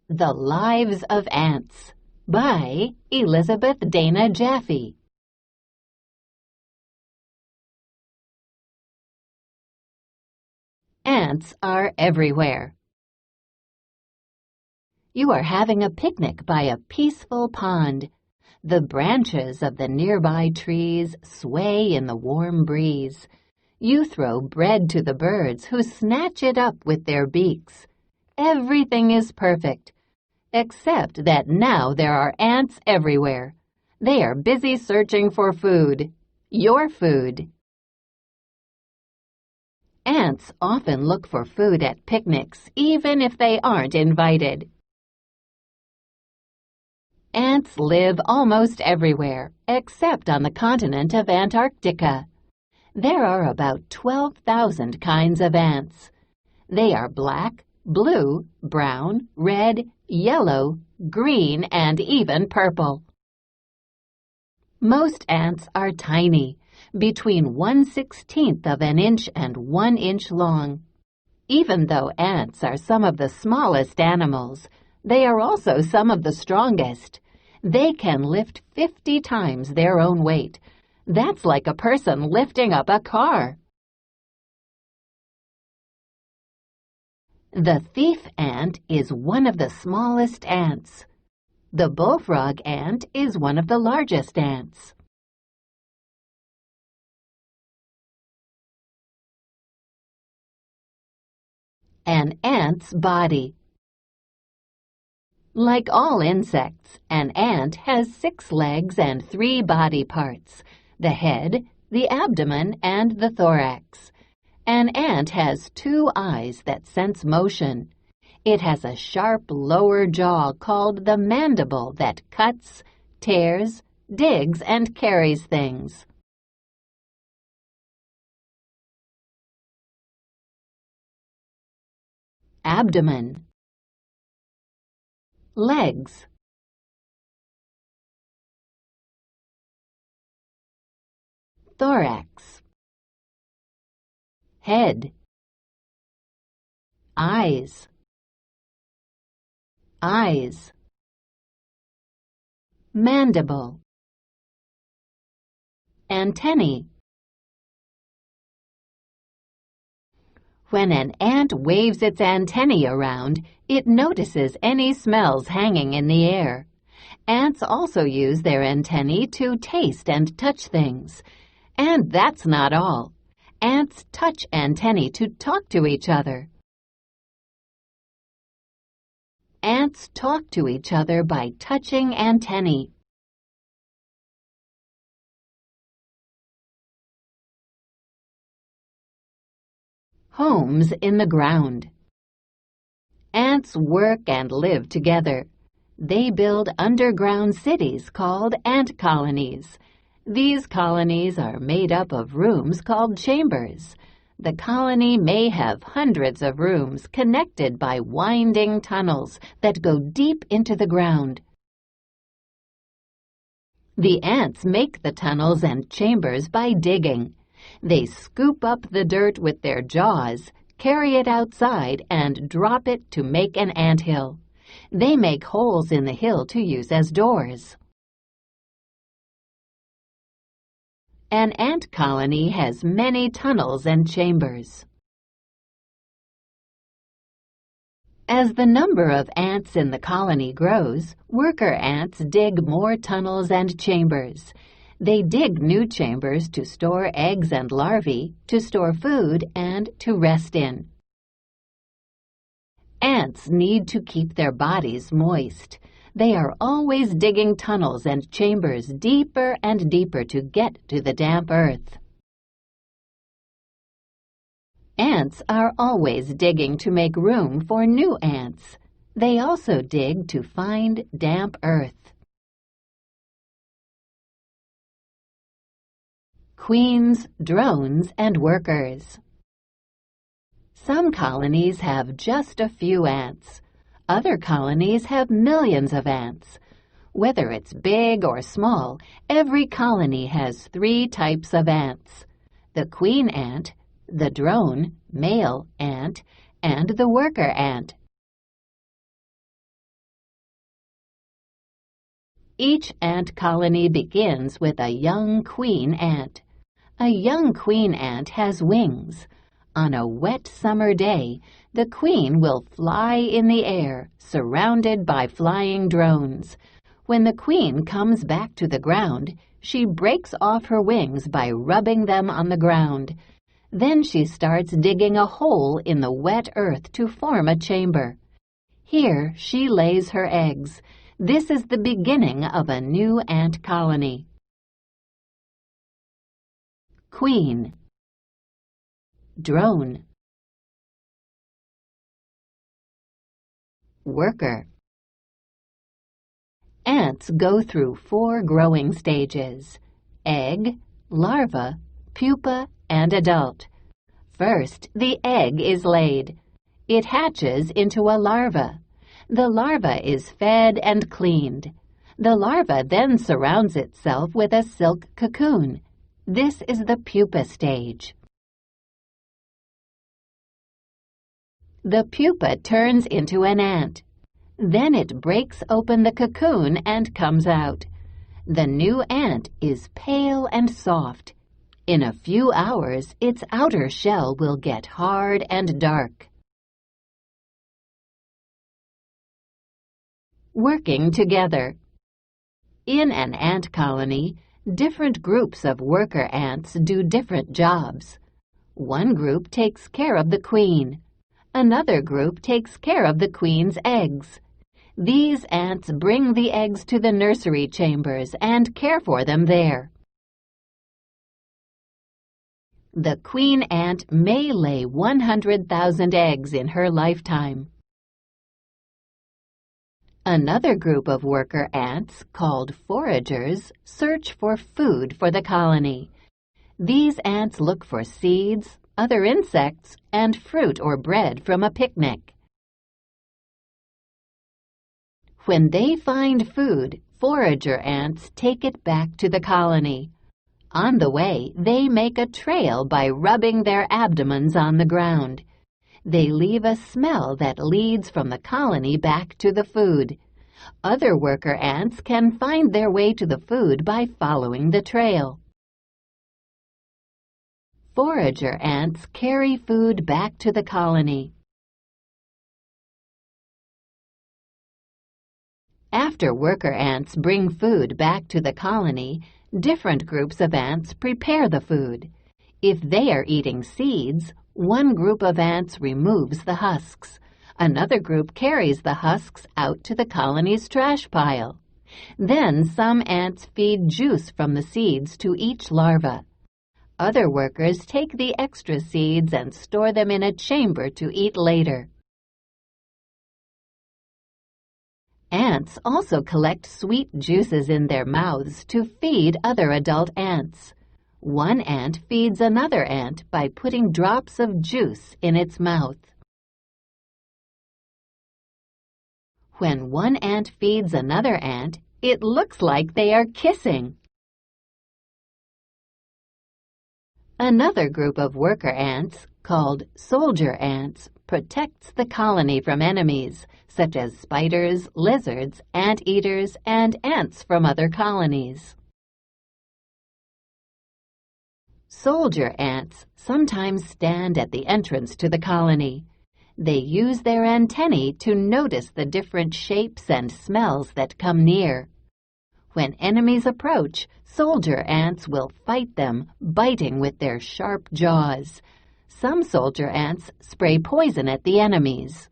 The Lives of Ants by Elizabeth Dana Jaffe. Ants are everywhere. You are having a picnic by a peaceful pond. The branches of the nearby trees sway in the warm breeze. You throw bread to the birds who snatch it up with their beaks. Everything is perfect, except that now there are ants everywhere. They are busy searching for food, your food. Ants often look for food at picnics, even if they aren't invited. Ants live almost everywhere, except on the continent of Antarctica. There are about 12,000 kinds of ants. They are black, blue, brown, red, yellow, green, and even purple. Most ants are tiny, between 1/16 of an inch and 1 inch long. Even though ants are some of the smallest animals, they are also some of the strongest. They can lift 50 times their own weight. That's like a person lifting up a car. The thief ant is one of the smallest ants. The bullfrog ant is one of the largest ants. An ant's body. Like all insects, an ant has 6 legs and 3 body parts: the head, the abdomen, and the thorax. An ant has 2 eyes that sense motion. It has a sharp lower jaw called the mandible that cuts, tears, digs, and carries things. Abdomen. Legs. Thorax. Head. Eyes. Eyes. Mandible. Antennae. When an ant waves its antennae around, it notices any smells hanging in the air. Ants also use their antennae to taste and touch things. And that's not all. Ants touch antennae to talk to each other. Ants talk to each other by touching antennae. Homes in the ground. Ants work and live together. They build underground cities called ant colonies. These colonies are made up of rooms called chambers. The colony may have hundreds of rooms connected by winding tunnels that go deep into the ground. The ants make the tunnels and chambers by digging. They scoop up the dirt with their jaws, carry it outside, and drop it to make an anthill. They make holes in the hill to use as doors. An ant colony has many tunnels and chambers. As the number of ants in the colony grows, worker ants dig more tunnels and chambers. They dig new chambers to store eggs and larvae, to store food, and to rest in. Ants need to keep their bodies moist. They are always digging tunnels and chambers deeper and deeper to get to the damp earth. Ants are always digging to make room for new ants. They also dig to find damp earth. Queens, drones, and workers. Some colonies have just a few ants. Other colonies have millions of ants. Whether it's big or small, every colony has 3 types of ants: the queen ant, the drone, male ant, and the worker ant. Each ant colony begins with a young queen ant. A young queen ant has wings. On a wet summer day, the queen will fly in the air, surrounded by flying drones. When the queen comes back to the ground, she breaks off her wings by rubbing them on the ground. Then she starts digging a hole in the wet earth to form a chamber. Here she lays her eggs. This is the beginning of a new ant colony. Queen, drone, worker. Ants go through 4 growing stages: egg, larva, pupa, and adult. First, the egg is laid. It hatches into a larva. The larva is fed and cleaned. The larva then surrounds itself with a silk cocoon. This is the pupa stage. The pupa turns into an ant. Then it breaks open the cocoon and comes out. The new ant is pale and soft. In a few hours, its outer shell will get hard and dark. Working together. In an ant colony, different groups of worker ants do different jobs. One group takes care of the queen. Another group takes care of the queen's eggs. These ants bring the eggs to the nursery chambers and care for them there. The queen ant may lay 100,000 eggs in her lifetime. Another group of worker ants, called foragers, search for food for the colony. These ants look for seeds, other insects, and fruit or bread from a picnic. When they find food, forager ants take it back to the colony. On the way, they make a trail by rubbing their abdomens on the ground. They leave a smell that leads from the colony back to the food. Other worker ants can find their way to the food by following the trail. Forager ants carry food back to the colony. After worker ants bring food back to the colony, different groups of ants prepare the food. If they are eating seeds, one group of ants removes the husks. Another group carries the husks out to the colony's trash pile. Then some ants feed juice from the seeds to each larva. Other workers take the extra seeds and store them in a chamber to eat later. Ants also collect sweet juices in their mouths to feed other adult ants. One ant feeds another ant by putting drops of juice in its mouth. When one ant feeds another ant, it looks like they are kissing. Another group of worker ants, called soldier ants, protects the colony from enemies, such as spiders, lizards, anteaters, and ants from other colonies. Soldier ants sometimes stand at the entrance to the colony. They use their antennae to notice the different shapes and smells that come near. When enemies approach, soldier ants will fight them, biting with their sharp jaws. Some soldier ants spray poison at the enemies.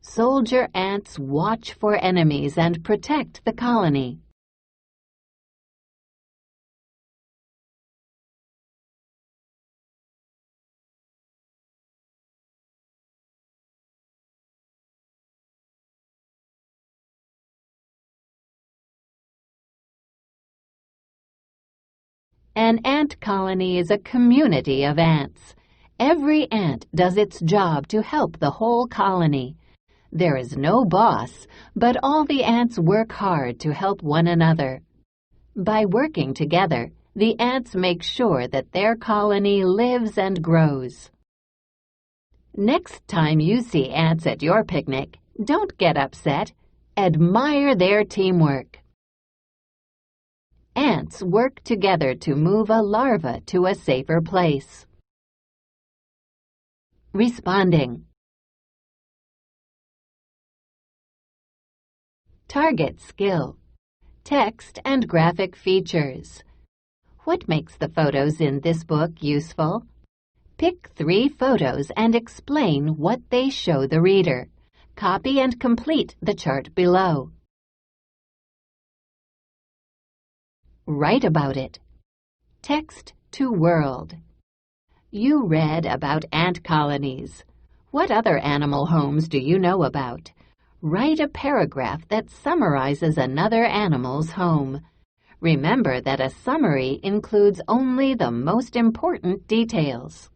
Soldier ants watch for enemies and protect the colony. An ant colony is a community of ants. Every ant does its job to help the whole colony. There is no boss, but all the ants work hard to help one another. By working together, the ants make sure that their colony lives and grows. Next time you see ants at your picnic, don't get upset. Admire their teamwork. Ants work together to move a larva to a safer place. Responding. Target skill. Text and graphic features. What makes the photos in this book useful? Pick 3 photos and explain what they show the reader. Copy and complete the chart below. Write about it. Text to world. You read about ant colonies. What other animal homes do you know about? Write a paragraph that summarizes another animal's home. Remember that a summary includes only the most important details.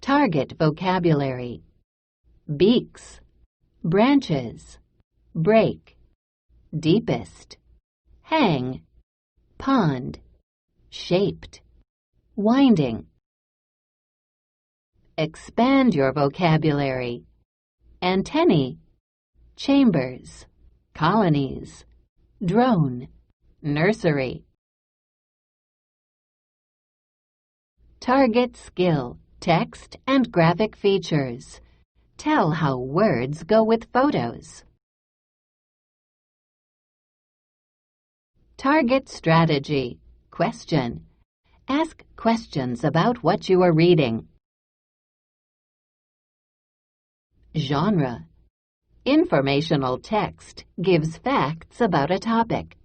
Target vocabulary. Beaks, branches, break, deepest, hang, pond, shaped, winding. Expand your vocabulary. Antennae, chambers, colonies, drone, nursery. Target skill, text and graphic features. Tell how words go with photos. Target strategy. Question. Ask questions about what you are reading. Genre. Informational text gives facts about a topic.